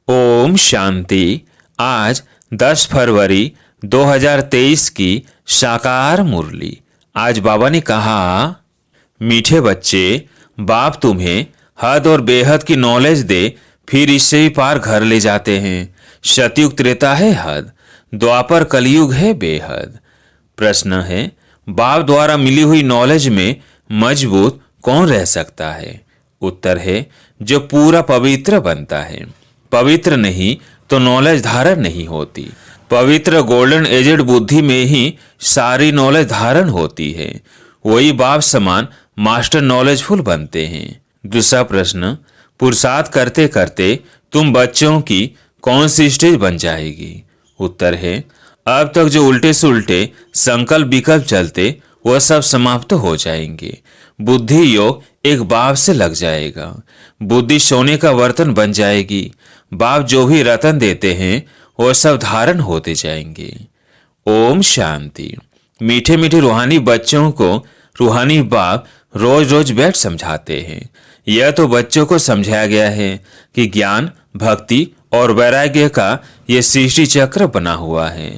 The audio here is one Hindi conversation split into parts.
ओम शांति। आज 10 फरवरी 2023 की साकार मुरली। आज बाबा ने कहा, मीठे बच्चे, बाप तुम्हें हद और बेहद की नॉलेज दे, फिर इससे भी पार घर ले जाते हैं। सतयुग त्रेता है हद, द्वापर कलयुग है बेहद। प्रश्न है, बाप द्वारा मिली हुई नॉलेज में मजबूत कौन रह सकता है? उत्तर है, जो पूरा पवित्र बनता है। पवित्र नहीं तो नॉलेज धारण नहीं होती। पवित्र गोल्डन एजेड बुद्धि में ही सारी नॉलेज धारण होती है। वही बाप समान मास्टर नॉलेजफुल बनते हैं। दूसरा प्रश्न, पुरुषार्थ करते करते तुम बच्चों की कौन सी स्टेज बन जाएगी? उत्तर है, अब तक जो उल्टे से उल्टे संकल्प विकल्प चलते वह सब समाप्त हो जाएंगे। बुद्धि योग एक बाप से लग जाएगा। बुद्धि सोने का बर्तन बन जाएगी। बाप जो भी रतन देते हैं वो सब धारण होते जाएंगे। ओम शांति। मीठे मीठे रूहानी बच्चों को रूहानी बाप रोज रोज बैठ समझाते हैं। यह तो बच्चों को समझाया गया है कि ज्ञान, भक्ति और वैराग्य का ये सृष्टि चक्र बना हुआ है।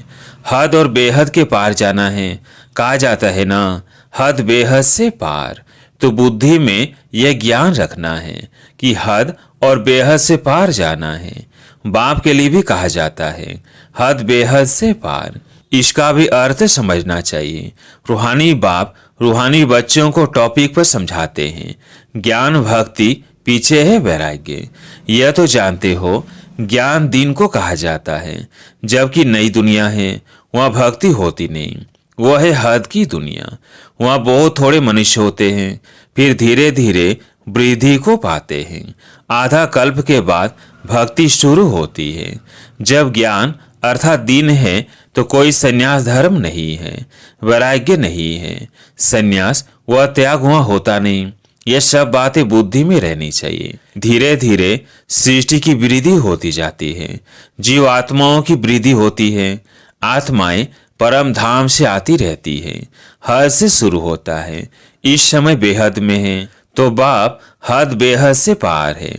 हद और बेहद के पार जाना है। कहा जाता है ना, हद बेहद से पार। तो बुद्धि में यह ज्ञान रखना है कि हद और बेहद से पार जाना है। बाप के लिए भी कहा जाता है, हद बेहद से पार। इसका भी अर्थ समझना चाहिए। रूहानी बाप रूहानी बच्चों को टॉपिक पर समझाते हैं। ज्ञान भक्ति पीछे है वैराग्य। यह तो जानते हो, ज्ञान दिन को कहा जाता है, जबकि नई दुनिया है वहाँ भक्ति होती नहीं। वह है हद की दुनिया। वहाँ बहुत थोड़े मनुष्य होते हैं, फिर धीरे धीरे वृद्धि को पाते हैं। आधा कल्प के बाद भक्ति शुरू होती है। जब ज्ञान अर्थात दीन है तो कोई संन्यास धर्म नहीं है, वैराग्य नहीं है। संन्यास वह त्याग वहाँ होता नहीं। यह सब बातें बुद्धि में रहनी चाहिए। धीरे धीरे सृष्टि की वृद्धि होती जाती है। जीव आत्माओं की वृद्धि होती है। आत्माएं परम धाम से आती रहती है। हद से शुरू होता है। इस समय बेहद में है तो बाप हद बेहद से पार है।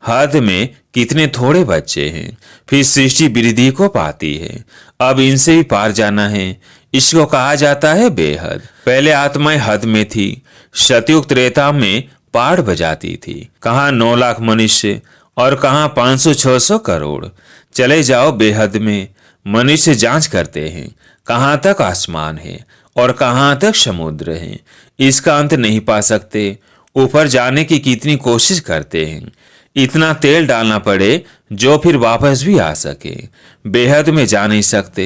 हद में कितने थोड़े बच्चे हैं, फिर सृष्टि वृद्धि को पाती है। अब इनसे भी पार जाना है। इसको कहा जाता है बेहद। पहले आत्माएं हद में थी। सतयुग त्रेता में पाठ बजाती थी। कहाँ 9 लाख मनुष्य और कहाँ 500-600 करोड़। चले जाओ बेहद में। मनुष्य जांच करते हैं कहाँ तक आसमान है और कहाँ तक समुद्र है। इसका अंत नहीं पा सकते। ऊपर जाने की कितनी कोशिश करते हैं। इतना तेल डालना पड़े जो फिर वापस भी आ सके। बेहद में जा नहीं सकते,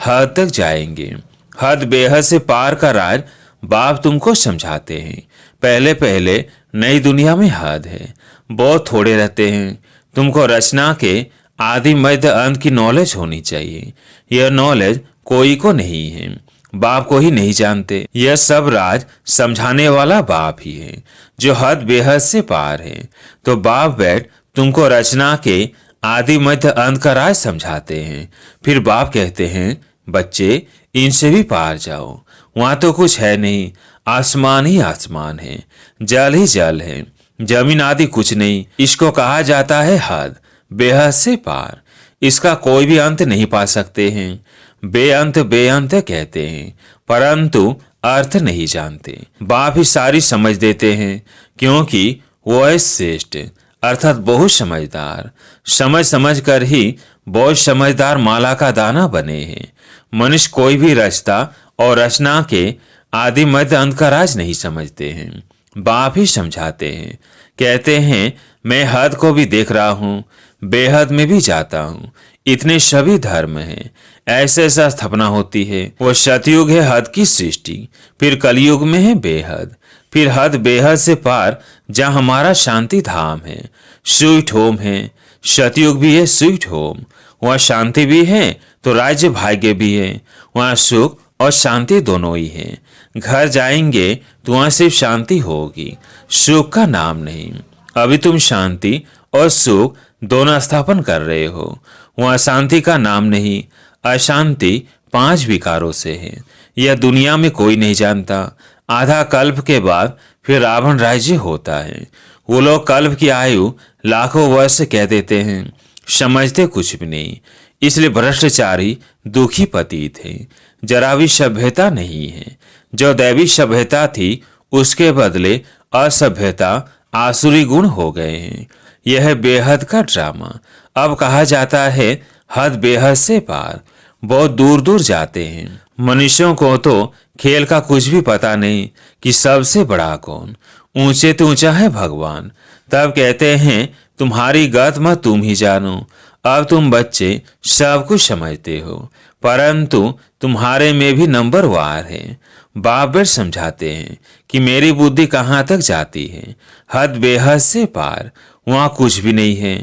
हद तक जाएंगे। हद बेहद से पार का राज बाप तुमको समझाते हैं। पहले पहले नई दुनिया में हद है, बहुत थोड़े रहते हैं। तुमको रचना के आदि मध्य अंत की नॉलेज होनी चाहिए। यह नॉलेज कोई को नहीं है, बाप को ही नहीं जानते। यह सब राज समझाने वाला बाप ही है, जो हद बेहद से पार है। तो बाप बैठ तुमको रचना के आदि मध्य अंत का राज समझाते हैं। फिर बाप कहते हैं, बच्चे इनसे भी पार जाओ। वहां तो कुछ है नहीं, आसमान ही आसमान है, जल ही जल है, जमीन आदि कुछ नहीं। इसको कहा जाता है हद बेहद से पार। इसका कोई भी अंत नहीं पा सकते हैं। बेअंत बेअंत कहते हैं, परंतु अर्थ नहीं जानते। बाप ही सारी समझ देते हैं, क्योंकि वो है श्रेष्ठ अर्थात बहुत समझदार। समझ समझ कर ही बहुत समझदार माला का दाना बने हैं। मनुष्य कोई भी रचता और रचना के आदि मध्य अंत का राज नहीं समझते हैं। बाप ही समझाते हैं। कहते हैं, मैं हद को भी देख रहा हूँ, बेहद में भी जाता हूँ। इतने सभी धर्म हैं, ऐसे ऐसा स्थापना होती है। वो सतयुग है हद की सृष्टि, फिर कलयुग में है बेहद, फिर हद बेहद से पार जहाँ हमारा शांति धाम है, स्वीट होम है। सतयुग भी है स्वीट होम। वहाँ शांति भी है तो राज्य भाग्य भी है। वहाँ सुख और शांति दोनों ही है। घर जाएंगे तो वहाँ सिर्फ शांति होगी, सुख का नाम नहीं। अभी तुम शांति और सुख दोनों स्थापन कर रहे हो। वहाँ शांति का नाम नहीं, अशांति 5 विकारों से है। यह दुनिया में कोई नहीं जानता। आधा कल्प के बाद फिर रावण राज्य होता है। वो लोग कल्प की आयु लाखों वर्ष कह देते हैं। समझते कुछ भी नहीं, इसलिए भ्रष्टाचारी दुखी पतित है। जरा भी सभ्यता नहीं है। जो दैवी सभ्यता थी उसके बदले असभ्यता आसुरी गुण हो गए हैं। यह बेहद का ड्रामा। अब कहा जाता है हद बेहद से पार, बहुत दूर दूर जाते हैं। मनुष्यों को तो खेल का कुछ भी पता नहीं कि सबसे बड़ा कौन, ऊंचे तो ऊंचा है भगवान। तब कहते हैं तुम्हारी गत मत तुम ही जानो। अब तुम बच्चे सब कुछ समझते हो, परंतु तुम्हारे में भी नंबर वार है। बाप बेट समझाते हैं कि मेरी बुद्धि कहाँ तक जाती है, हद बेहद से पार, वहाँ कुछ भी नहीं है।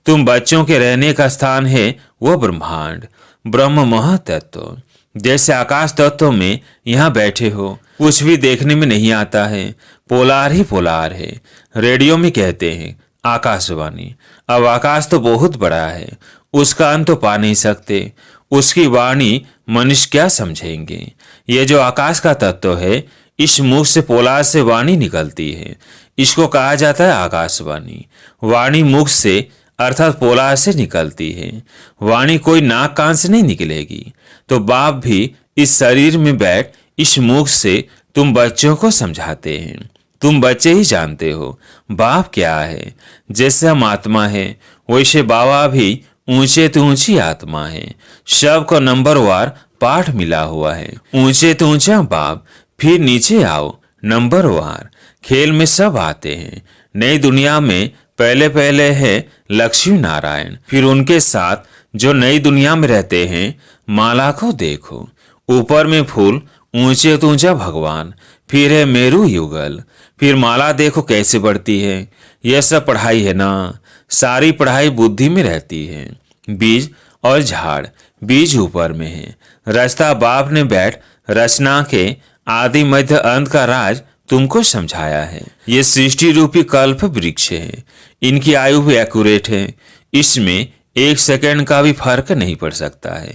तुम बच्चों के रहने का स्थान है वो ब्रह्मांड, ब्रह्म महातत्व। जैसे आकाश तत्व में यहाँ बैठे हो, कुछ भी देखने में नहीं आता है, पोलार ही पोलार है। रेडियो में कहते हैं आकाशवाणी। अब आकाश तो बहुत बड़ा है, उसका अंत तो पा नहीं सकते। उसकी वाणी मनुष्य क्या समझेंगे। ये जो आकाश का तत्व है, इस मुख से पोलार से वाणी निकलती है, इसको कहा जाता है आकाशवाणी। वाणी मुख से अर्थात पोलार से निकलती है। वाणी कोई नाक कान से नहीं निकलेगी। तो बाप भी इस शरीर में बैठ इस मुख से तुम बच्चों को समझाते हैं। तुम बच्चे ही जानते हो बाप क्या है। जैसे हम आत्मा है, वैसे बाबा भी ऊंचे तो ऊंची आत्मा है। सबको नंबरवार पाठ मिला हुआ है। ऊंचे तो ऊंचा बाप, फिर नीचे आओ नंबरवार। खेल में सब आते हैं। नई दुनिया में पहले पहले है लक्ष्मी नारायण, फिर उनके साथ जो नई दुनिया में रहते हैं माला को देखो, ऊपर में फूल, ऊंचे तो ऊंचा भगवान, फिर है मेरू युगल, फिर माला देखो कैसे बढ़ती है। यह सब पढ़ाई है ना। सारी पढ़ाई बुद्धि में रहती है। बीज और झाड़, बीज ऊपर में है। रास्ता बाप ने बैठ रचना के आदि मध्य अंत का राज तुमको समझाया है। ये सृष्टि रूपी कल्प वृक्ष है। इनकी आयु भी एक्यूरेट है। इसमें एक सेकंड का भी फर्क नहीं पड़ सकता है।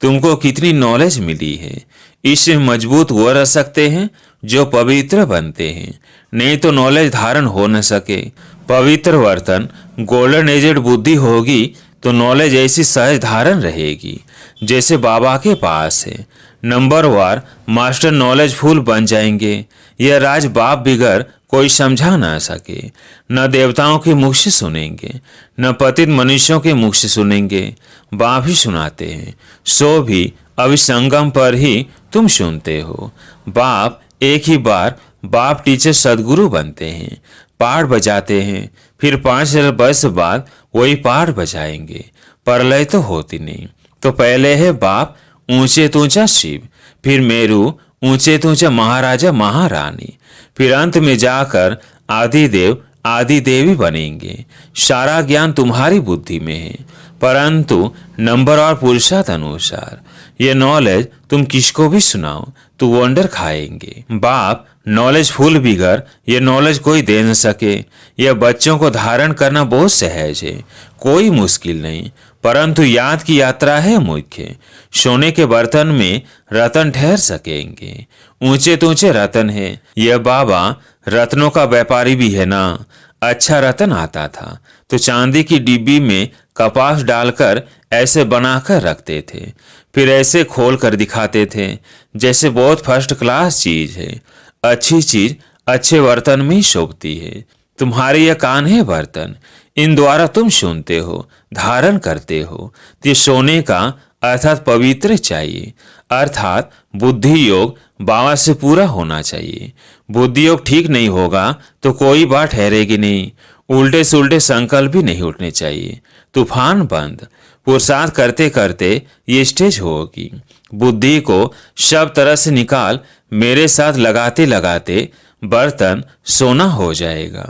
तुमको कितनी नॉलेज मिली है। इससे मजबूत वो रह सकते हैं जो पवित्र बनते हैं, नहीं तो नॉलेज धारण हो न सके। पवित्र वर्तन, गोल्डन एजेड बुद्धि होगी तो नॉलेज ऐसी सहज धारण रहेगी जैसे बाबा के पास है। नंबरवार मास्टर नॉलेज फुल बन जाएंगे। यह राज बाप बिगर कोई समझा ना सके। न देवताओं के मुख से सुनेंगे, न पतित मनुष्यों के मुख से सुनेंगे। बाप ही सुनाते हैं, सो भी अभिसंगम पर ही तुम सुनते हो। बाप एक ही बार बाप टीचर सदगुरु बनते हैं, पाठ बजाते हैं, फिर 5,000 वर्ष बाद वही पाठ बजाएंगे। प्रलय तो होती नहीं। तो पहले है बाप ऊंचे तो ऊंचा शिव, फिर मेरू ऊंचे तो ऊंचा महाराजा महारानी, फिर अंत में जाकर आदिदेव आदि देवी बनेंगे। सारा ज्ञान तुम्हारी बुद्धि में है, परंतु नंबर और पुरुषार्थ अनुसार। ये नॉलेज तुम किसको भी सुनाओ तो वंडर खाएंगे। बाप नॉलेज फुल बिगर ये नॉलेज कोई दे न सके। यह बच्चों को धारण करना बहुत सहज है, कोई मुश्किल नहीं, परंतु याद की यात्रा है मुख्य। सोने के बर्तन में रतन ठहर सकेंगे। ऊंचे तो ऊंचे रतन है। यह बाबा रत्नों का व्यापारी भी है ना। अच्छा रतन आता था तो चांदी की डिब्बी में कपास डालकर ऐसे बनाकर रखते थे, फिर ऐसे खोल कर दिखाते थे जैसे बहुत फर्स्ट क्लास चीज है। अच्छी चीज अच्छे बर्तन में ही शोभती है। तुम्हारे यह कान है बर्तन, इन द्वारा तुम सुनते हो, धारण करते हो। तो सोने का अर्थात पवित्र चाहिए, अर्थात बुद्धि योग बाबा से पूरा होना चाहिए। बुद्धि योग ठीक नहीं होगा तो कोई बात ठहरेगी नहीं। उल्टे से उल्टे संकल्प भी नहीं उठने चाहिए। तूफान बंद। पुरुषार्थ करते करते ये स्टेज होगी। बुद्धि को सब तरह से निकाल, मेरे साथ लगाते लगाते बर्तन सोना हो जाएगा।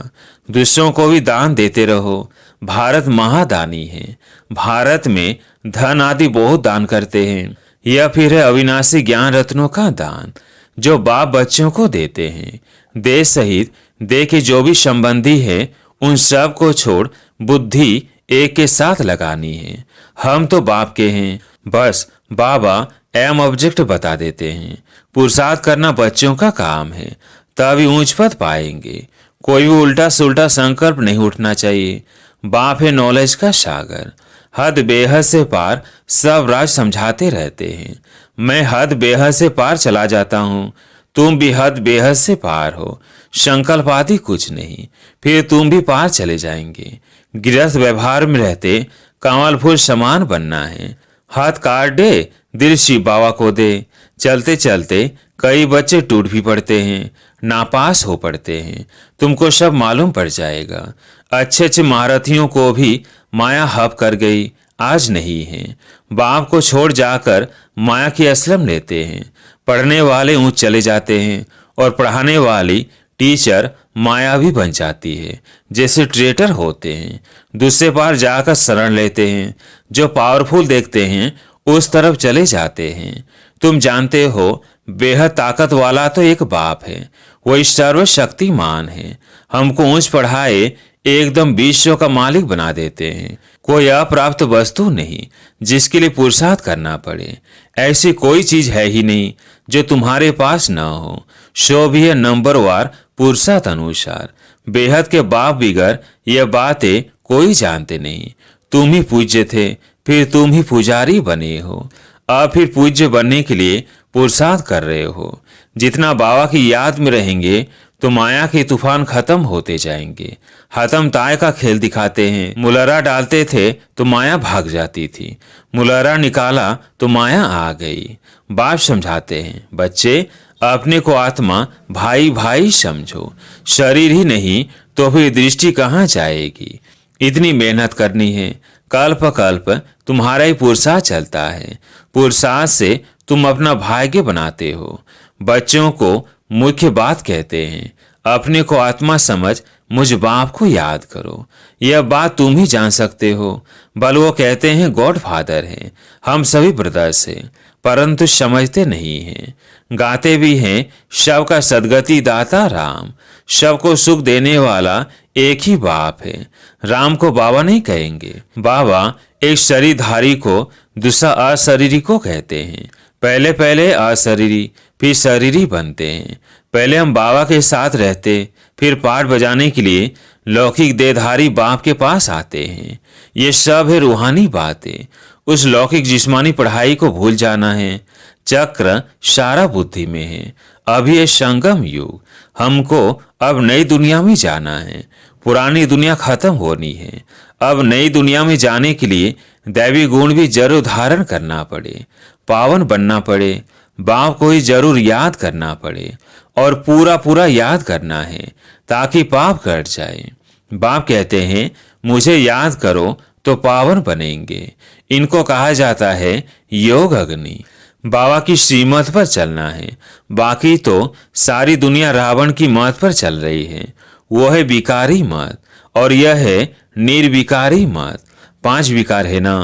दूसरों को भी दान देते रहो। भारत महादानी है। भारत में धन आदि बहुत दान करते हैं। यह फिर है अविनाशी ज्ञान रत्नों का दान जो बाप बच्चों को देते हैं। देश सहित दे के जो भी संबंधी है उन सब को छोड़ बुद्धि एक के साथ लगानी है। हम तो बाप के हैं, बस बाबा एम ऑब्जेक्ट बता देते हैं। पुरुषार्थ करना बच्चों का काम है, तभी ऊंच पद पाएंगे। कोई भी उल्टा सुल्टा संकल्प नहीं उठना चाहिए। बाप है नॉलेज का सागर। हद बेहद से पार सब राज समझाते रहते हैं। मैं हद बेहद से पार चला जाता हूँ, तुम भी हद बेहद से पार हो। संकल्प आदि कुछ नहीं, फिर तुम भी पार चले जाएंगे। गृहस्थ व्यवहार में रहते कमल फूल समान बनना है। हाथ काट दे, दिल शिव बाबा को दे। चलते चलते कई बच्चे टूट भी पड़ते हैं, नापास हो पड़ते हैं। तुमको सब मालूम पड़ जाएगा। अच्छे अच्छे महारथियों को भी माया हप कर गई, आज नहीं है। बाप को छोड़ जाकर माया की असलम लेते हैं। पढ़ने वाले ऊंच चले जाते हैं और पढ़ाने वाली टीचर मायावी बन जाती है, जैसे ट्रेटर होते हैं। दूसरे पार जाकर शरण लेते हैं। जो पावरफुल देखते हैं उस तरफ चले जाते हैं। तुम जानते हो बेहद ताकत वाला तो एक बाप है, वही सर्वशक्तिमान है। हमको ऊंच पढ़ाए एकदम विश्व का मालिक बना देते हैं। कोई अप्राप्त वस्तु नहीं जिसके लिए पुरुषार्थ करना पड़े। ऐसी कोई चीज है ही नहीं जो तुम्हारे पास न हो। शो भी है नंबरवार पुरुषार्थ अनुसार। बेहद के बाप बिगर यह बातें कोई जानते नहीं। तुम ही पूज्य थे, फिर तुम ही पुजारी बने हो। अब फिर पूज्य बनने के लिए पुरुषार्थ कर रहे हो। जितना बाबा की याद में रहेंगे तो माया के तूफान खत्म होते जाएंगे। हतम ताय का खेल दिखाते हैं। मुलरा डालते थे तो माया भाग जाती थी, मुलरा निकाला तो माया आ गई। बाप समझाते हैं, बच्चे अपने को आत्मा भाई भाई समझो। शरीर ही नहीं तो फिर दृष्टि कहाँ जाएगी। इतनी मेहनत करनी है। कल्प कल्प तुम्हारा ही पुरुषार्थ चलता है। पुरुषार्थ से तुम अपना भाग्य बनाते हो। बच्चों को मुख्य बात कहते हैं, अपने को आत्मा समझ मुझ बाप को याद करो। यह बात तुम ही जान सकते हो। बल वो कहते हैं गॉड फादर है, हम सभी ब्रदर्स हैं, परंतु समझते नहीं हैं। गाते भी हैं शव का सदगति दाता राम। शव को सुख देने वाला एक ही बाप है। राम को बाबा नहीं कहेंगे। बाबा एक शरीरधारी को दूसरा अशरीरी को कहते हैं। पहले पहले अशरीरी फिर शरीरी बनते हैं। पहले हम बाबा के साथ रहते, फिर पाठ बजाने के लिए लौकिक देहधारी बाप के पास आते हैं। ये सब है रूहानी बातें। उस लौकिक जिस्मानी पढ़ाई को भूल जाना है। चक्र सारा बुद्धि में है। अभी ये संगम युग। हमको अब नई दुनिया में जाना है। पुरानी दुनिया खत्म होनी है। अब नई दुनिया में जाने के लिए दैवी गुण भी जरूर धारण करना पड़े, पावन बनना पड़े। बाप को ही जरूर याद करना पड़े और पूरा पूरा याद करना है ताकि पाप कट जाए। बाप कहते हैं मुझे याद करो तो पावन बनेंगे। इनको कहा जाता है योग अग्नि। बाबा की श्रीमत पर चलना है। बाकी तो सारी दुनिया रावण की मत पर चल रही है। वो है विकारी मत और यह है निर्विकारी मत। 5 विकार है ना।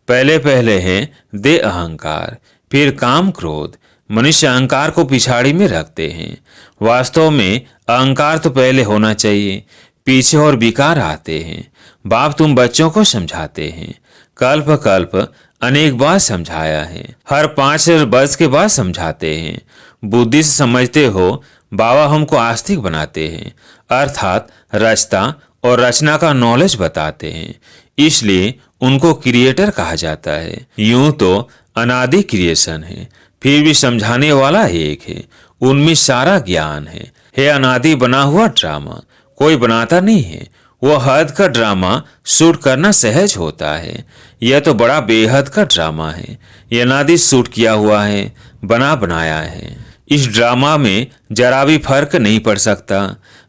पहले पहले है दे अहंकार, फिर काम क्रोध। मनुष्य अहंकार को पिछाड़ी में रखते हैं। वास्तव में अहंकार तो पहले होना चाहिए, पीछे और विकार आते हैं। बाप तुम बच्चों को समझाते हैं। कल्प कल्प अनेक बार समझाया है। हर 5 वर्ष के बाद समझाते हैं। बुद्धि से समझते हो। बाबा हमको आस्तिक बनाते हैं, अर्थात रचता और रचना का नॉलेज बताते हैं। इसलिए उनको क्रिएटर कहा जाता है। यूं तो अनादि क्रिएशन है, फिर भी समझाने वाला एक है। उनमें सारा ज्ञान है अनादि बना हुआ ड्रामा। कोई बनाता नहीं है। वो हद का ड्रामा शूट करना सहज होता है। यह तो बड़ा बेहद का ड्रामा है। यह अनादि शूट किया हुआ है, बना बनाया है। इस ड्रामा में जरा भी फर्क नहीं पड़ सकता।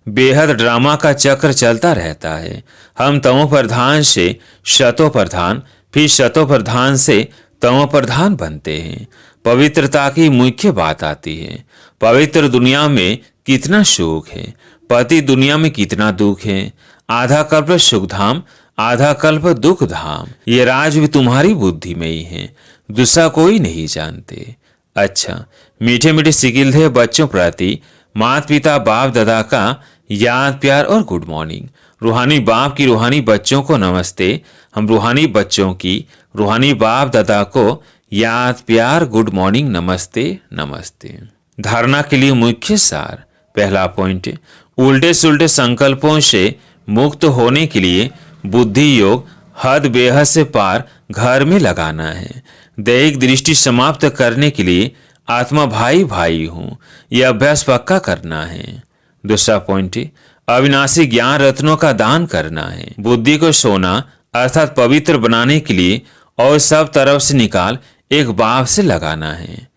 बेहद ड्रामा का चक्र चलता रहता है। हम तमो प्रधान से शतो प्रधान, फिर शतो प्रधान से तमो प्रधान बनते हैं। पवित्रता की मुख्य बात आती है। पवित्र दुनिया में कितना सुख है, पति दुनिया में कितना दुख है। आधा कल्प सुख धाम, आधा कल्प दुख धाम। ये राज भी तुम्हारी बुद्धि में ही है, दूसरा कोई नहीं जानते। अच्छा, मीठे मीठे सिकिल बच्चों प्रति माता पिता बाप दादा का याद प्यार और गुड मॉर्निंग। रूहानी बाप की रूहानी बच्चों को नमस्ते। हम रूहानी बच्चों की रूहानी बाप दादा को याद प्यार गुड मॉर्निंग नमस्ते नमस्ते। धारणा के लिए मुख्य सार। पहला पॉइंट, उल्टे सुल्टे संकल्पों से मुक्त होने के लिए बुद्धि योग हद बेहद से पार घर में लगाना है। दैहिक दृष्टि समाप्त करने के लिए आत्मा भाई भाई हूँ, यह अभ्यास पक्का करना है। दूसरा पॉइंट है, अविनाशी ज्ञान रत्नों का दान करना है। बुद्धि को सोना अर्थात पवित्र बनाने के लिए और सब तरफ से निकाल एक बाप से लगाना है।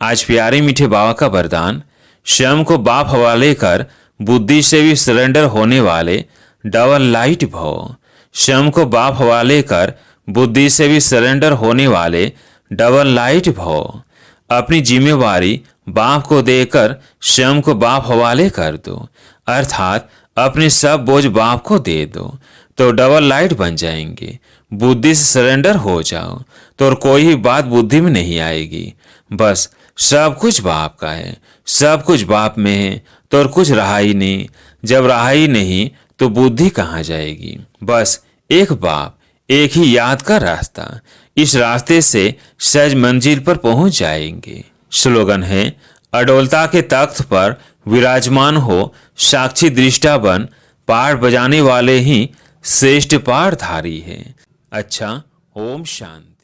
आज प्यारे मीठे बाबा का वरदान, स्वयं को बाप हवाले कर बुद्धि से भी सरेंडर होने वाले डबल लाइट भव। स्वयं को बाप हवाले कर बुद्धि से भी सरेंडर होने वाले डबल लाइट भव। अपनी जिम्मेवारी बाप को देकर स्वयं को बाप हवाले कर दो, अर्थात अपने सब बोझ बाप को दे दो, तो डबल लाइट बन जाएंगे। बुद्धि से सरेंडर हो जाओ तो और कोई ही बात बुद्धि में नहीं आएगी। बस सब कुछ बाप का है, सब कुछ बाप में है, तो और कुछ रहा ही नहीं। जब रहा ही नहीं तो बुद्धि कहाँ जाएगी। बस एक बाप, एक ही याद का रास्ता। इस रास्ते से सहज मंजिल पर पहुंच जाएंगे। स्लोगन है, अडोलता के तख्त पर विराजमान हो साक्षी दृष्टा बन, पाठ बजाने वाले ही श्रेष्ठ पाठधारी है। अच्छा, ओम शांति।